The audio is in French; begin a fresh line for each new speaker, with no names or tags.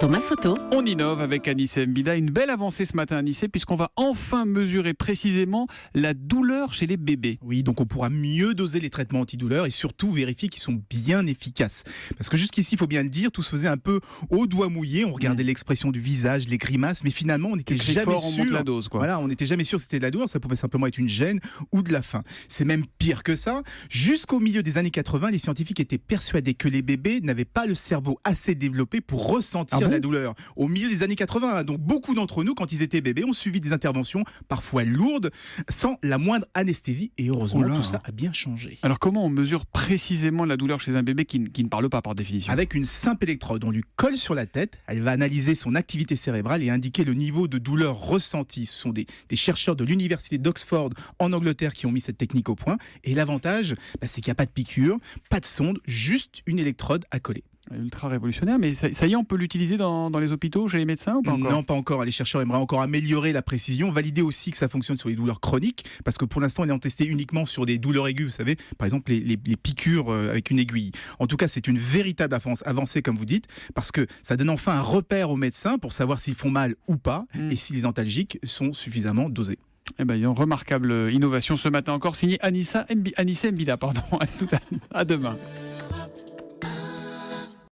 Thomas Soto.
On innove avec Anissé Mbida. Une belle avancée ce matin, Anissé, puisqu'on va enfin mesurer précisément la douleur chez les bébés.
Oui, donc on pourra mieux doser les traitements antidouleurs et surtout vérifier qu'ils sont bien efficaces. Parce que jusqu'ici, il faut bien le dire, tout se faisait un peu au doigt mouillé. On regardait l'expression du visage, les grimaces, mais finalement, on n'était jamais
fort,
sûr.
on monte la dose, quoi.
Voilà, on n'était jamais sûr que c'était de la douleur. Ça pouvait simplement être une gêne ou de la faim. C'est même pire que ça. Jusqu'au milieu des années 80, les scientifiques étaient persuadés que les bébés n'avaient pas le cerveau assez développé pour ressentir la douleur. Au milieu des années 80, donc beaucoup d'entre nous, quand ils étaient bébés, ont suivi des interventions parfois lourdes, sans la moindre anesthésie. Et heureusement, tout ça a bien changé.
Alors comment on mesure précisément la douleur chez un bébé qui ne parle pas par définition?
Avec une simple électrode, on lui colle sur la tête, elle va analyser son activité cérébrale et indiquer le niveau de douleur ressenti. Ce sont des chercheurs de l'université d'Oxford en Angleterre qui ont mis cette technique au point. Et l'avantage, c'est qu'il n'y a pas de piqûre, pas de sonde, juste une électrode à coller.
Ultra révolutionnaire, mais ça y est, on peut l'utiliser dans les hôpitaux, chez les médecins ou pas encore?
Non, pas encore. Les chercheurs aimeraient encore améliorer la précision, valider aussi que ça fonctionne sur les douleurs chroniques, parce que pour l'instant, on est testé uniquement sur des douleurs aiguës, vous savez, par exemple les piqûres avec une aiguille. En tout cas, c'est une véritable avancée, comme vous dites, parce que ça donne enfin un repère aux médecins pour savoir s'ils font mal ou pas, et si les antalgiques sont suffisamment dosés.
Eh ben, il y a une remarquable innovation ce matin encore, signée Anissé Mbida. À demain.